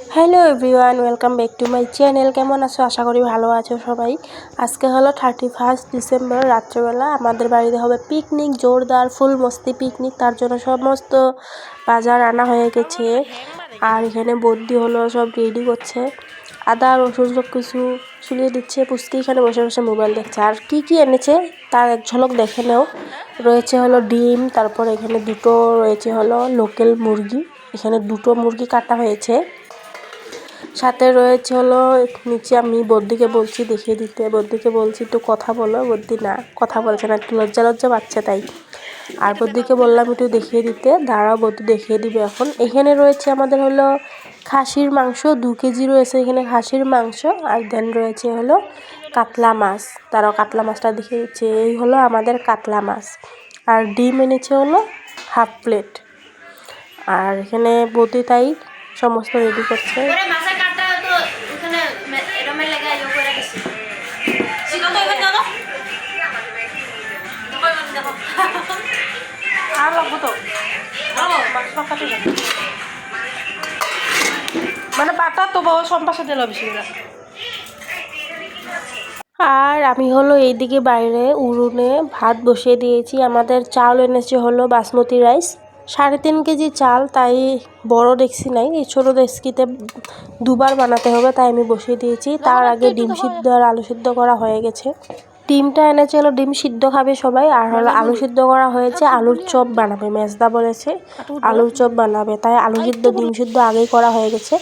Hello everyone, welcome back to my channel. কেমন আছো? আশা করি ভালো আছো সবাই। আজকে হলো 31 ডিসেম্বর, রাত্রেবেলা আমাদের বাড়িতে হবে পিকনিক, জোরদার ফুল মস্তি পিকনিক। তার জন্য সমস্ত বাজার আনা হয়ে গেছে। আর এখানে বদ্যি হলো সব রেডি করছে, আদা রসুন সব কিছু ছুলিয়ে দিচ্ছে। পুচকি এখানে বসে বসে মোবাইল দেখছে। আর কি কি এনেছে তার এক ঝলক দেখে নেও। রয়েছে হলো ডিম, তারপর এখানে দুটো রয়েছে হলো লোকাল মুরগি, এখানে দুটো মুরগি কাটা হয়েছে। সাথে রয়েছে হলো নিচে, আমি বদ্যিকে বলছি দেখিয়ে দিতে, বদ্যিকে বলছি একটু কথা বলো, বদ্যি না কথা বলছে না, একটু লজ্জা লজ্জা পাচ্ছে তাই। আর বদ্যিকে বললাম একটু দেখিয়ে দিতে, দাঁড়াও বদ্যি দেখিয়ে দিবে এখন। এখানে রয়েছে আমাদের হলো খাসির মাংস, 2 কেজি রয়েছে এখানে খাসির মাংস। আর দেন রয়েছে হলো কাতলা মাছ, তারাও কাতলা মাছটা দেখিয়ে দিচ্ছে। এই হলো আমাদের কাতলা মাছ। আর ডিম এনেছে হলো 1/2 প্লেট। আর এখানে বদ্যি তাই সমস্ত রেডি করছে। মানে বাটা তো বহু সম্পাসে দিল বেশি। আর আমি হলো এইদিকে বাইরে উনুনে ভাত বসিয়ে দিয়েছি। আমাদের চাল এনেছে হলো বাসমতি রাইস, 3.5 কেজি চাল, তাই বড় ডেক্সি নাই, এই ছোটো ডেক্সিতে 2বার বানাতে হবে, তাই আমি বসিয়ে দিয়েছি। তার আগে ডিম সিদ্ধ আর আলু সিদ্ধ করা হয়ে গেছে। ডিমটা এনেছে হলো ডিম সিদ্ধ খাবে সবাই, আর হলো আলু সিদ্ধ করা হয়েছে, আলুর চপ বানাবে। মেজদা বলেছে আলুর চপ বানাবে, তাই আলু সিদ্ধ ডিম সিদ্ধ আগেই করা হয়ে গেছে।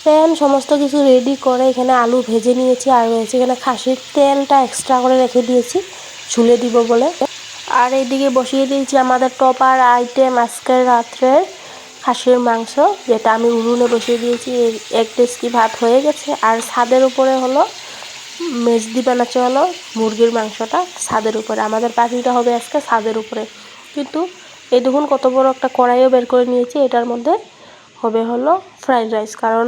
দেন সমস্ত কিছু রেডি করে এখানে আলু ভেজে নিয়েছি। আর রয়েছে এখানে খাসির তেলটা এক্সট্রা করে রেখে দিয়েছি ঝুলে দিব বলে। আর এইদিকে বসিয়ে দিয়েছি আমাদের টপার আইটেম আজকের রাত্রের খাসির মাংস, যেটা আমি উনুনে বসিয়ে দিয়েছি। 1 ডেচকি ভাত হয়ে গেছে। আর ছাদের উপরে হলো মেজদি বানাচ্ছে হলো মুরগির মাংসটা ছাদের উপরে। আমাদের পার্টিটা হবে আজকে ছাদের উপরে। কিন্তু এই দেখুন কত বড় একটা কড়াইও বের করে নিয়েছি, এটার মধ্যে হবে হলো ফ্রাইড রাইস, কারণ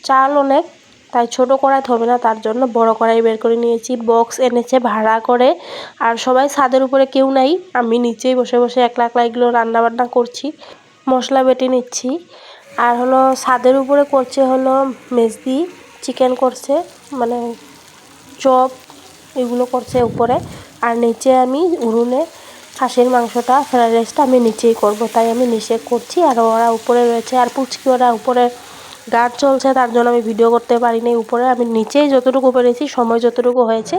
চাল অনেক, তাই ছোট কড়াইতে হবে না, তার জন্য বড় কড়াই বের করে নিয়েছি। বক্স এনেছে ভাড়া করে। আর সবাই ছাদের উপরে কেউ নাই, আমি নিচেই বসে বসে একলা একলা এগুলো রান্নাবান্না করছি, মশলা বেটে নিচ্ছি। আর হলো ছাদের উপরে করছে হলো মেজদি চিকেন করছে, মানে চপ এগুলো করছে উপরে। আর নিচে আমি উনুনে খাসির মাংসটা ফ্রাইড রাইসটা আমি নিচেই করব, তাই আমি নিচে করছি। আর ওরা উপরে রয়েছে। আর পুচকি ওরা উপরে গার্ড চলছে, তার জন্য আমি ভিডিও করতে পারিনি উপরে। আমি নিচেই যতটুকু পেরেছি, সময় যতটুকু হয়েছে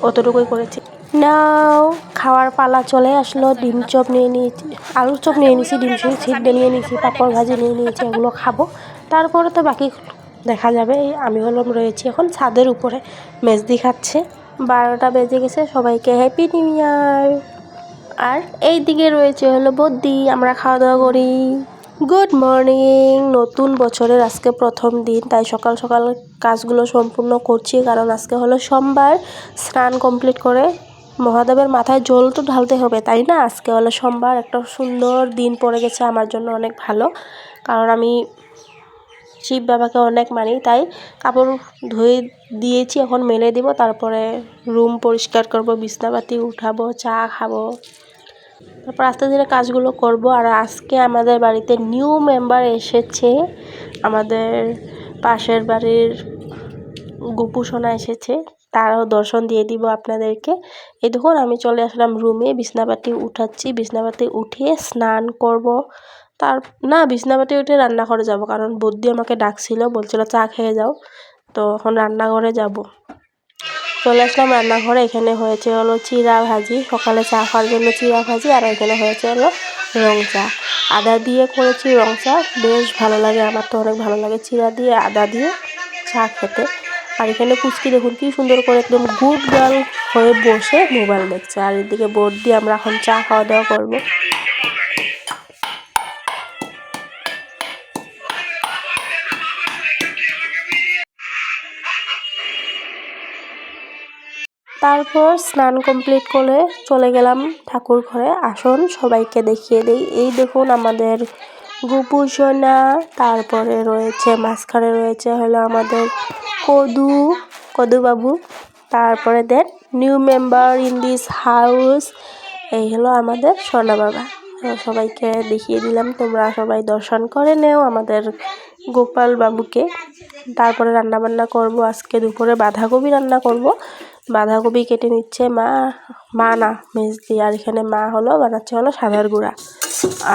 অতটুকুই করেছি। নাও খাওয়ার পালা চলে আসলো। ডিম চপ নিয়ে নিয়েছি, আলুর চপ নিয়ে নিয়েছি, ডিম সিদ্ধ নিয়ে নিয়েছি, পাঁপড় ভাজি নিয়ে নিয়েছি, এগুলো খাবো। তারপরে তো বাকি দেখা যাবে। আমি হলাম রয়েছি এখন ছাদের উপরে, মেজদি খাচ্ছে। 12টা বেজে গেছে, সবাইকে হ্যাপি নিউ ইয়ার। আর এই দিকে রয়েছে হলো বদ্যি, আমরা খাওয়া দাওয়া করি। গুড মর্নিং, নতুন বছরের আজকে প্রথম দিন, তাই সকাল সকাল কাজগুলো সম্পূর্ণ করছি, কারণ আজকে হলো সোমবার। স্নান কমপ্লিট করে মহাদেবের মাথায় জল তো ঢালতে হবে, তাই না? আজকে হলো সোমবার, একটা সুন্দর দিন পড়ে গেছে আমার জন্য, অনেক ভালো, কারণ আমি শিব বাবাকে অনেক মানি। তাই কাপড় ধুয়ে দিয়েছি, এখন মেলে দিব, তারপরে রুম পরিষ্কার করব, বিছনাপাতি উঠাবো, চা খাবো, তারপর আস্তে ধীরে কাজগুলো করব। আর আজকে আমাদের বাড়িতে নিউ মেম্বার এসেছে, আমাদের পাশের বাড়ির গোপু সোনা এসেছে, তারও দর্শন দিয়ে দিব আপনাদেরকে। এই দেখুন আমি চলে আসলাম রুমে, বিছনাপাতি উঠাচ্ছি, বিছনাপাতি উঠিয়ে স্নান করব। তার না, বিছনাপাতি উঠে রান্নাঘরে যাব, কারণ বদ্যি আমাকে ডাকছিল, বলছিল চা খেয়ে যাও, তো এখন রান্নাঘরে যাব। চলে আসলাম রান্নাঘরে। এখানে হয়েছে হলো চিড়া ভাজি, সকালে চা খাওয়ার জন্য চিড়া ভাজি। আর এখানে হয়েছে হলো রং চা, আদা দিয়ে করেছি রং চা, বেশ ভালো লাগে, আমার তো অনেক ভালো লাগে চিড়া দিয়ে আদা দিয়ে চা খেতে। আর এখানে পুচকি দেখুন কি সুন্দর করে একদম গুড গার্ল হয়ে বসে মোবাইল দেখছে। আর এদিকে বোর্ড দিয়ে আমরা এখন চা খাওয়া দাওয়া করবো। তারপর স্নান কমপ্লিট করে চলে গেলাম ঠাকুর ঘরে। আসুন সবাইকে দেখিয়ে দিই। এই দেখুন আমাদের গোপু সোনা, তারপরে রয়েছে মাঝখানে রয়েছে হলো আমাদের কদু বাবু, তারপরে then new member in this house, এই হলো আমাদের সোনা বাবা। সবাইকে দেখিয়ে দিলাম, তোমরা সবাই দর্শন করে নেও, আমাদের গোপাল বাবুকে। তারপরে রান্নাবান্না করব, আজকে দুপুরে বাঁধাকপি রান্না করব। বাঁধাকপি কেটে নিচ্ছে মা না মেজদি, আর এখানে মা হলো বানাচ্ছে হলো সাদার গুঁড়া।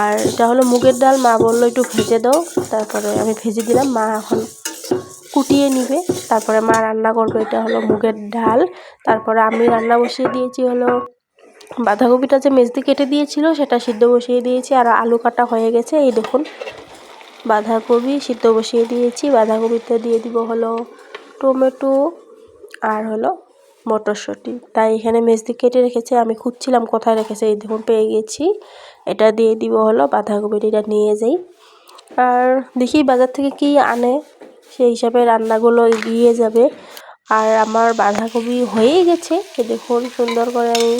আর এটা হলো মুগের ডাল, মা বললো একটু ভেজে দাও, তারপরে আমি ভেজে দিলাম, মা এখন কুটিয়ে নিবে, তারপরে মা রান্না করবে। এটা হলো মুগের ডাল। তারপরে আমি রান্না বসিয়ে দিয়েছি হলো বাঁধাকপিটা যে মেজদি কেটে দিয়েছিল সেটা সিদ্ধ বসিয়ে দিয়েছি, আর আলু কাটা হয়ে গেছে। এই দেখুন বাঁধাকপি সিদ্ধ বসিয়ে দিয়েছি। বাঁধাকপিতে দিয়ে দিব হলো টমেটো আর হলো মটরশুঁটি। তাই এখানে মেজদি কেটে রেখেছে, আমি খুঁজছিলাম কোথায় রেখেছে, এই দেখুন পেয়ে গেছি। এটা দিয়ে দিব হলো বাঁধাকপিটা, এটা নিয়ে যাই। আর দেখি বাজার থেকে কি আনে, সেই হিসাবে রান্নাগুলো এগিয়ে যাবে। আর আমার বাঁধাকপি হয়েই গেছে, দেখুন সুন্দর করে আমি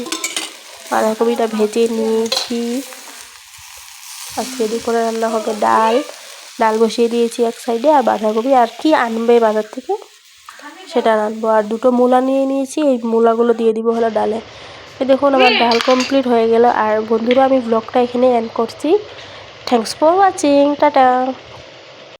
বাঁধাকপিটা ভেজে নিয়েছি। আজকে দুপুরে রান্না হবে ডাল বসিয়ে দিয়েছি এক সাইডে, আর বাঁধাকপি আর কি আনবে বাজার থেকে সেটা রাখবো। আর দুটো মূলা নিয়ে নিয়েছি, এই মূলাগুলো দিয়ে দিব হলো ডালে। দেখুন আমার ডাল কমপ্লিট হয়ে গেল। আর বন্ধুরা আমি ব্লগটা এখানে এন্ড করছি। Thanks for watching, tata.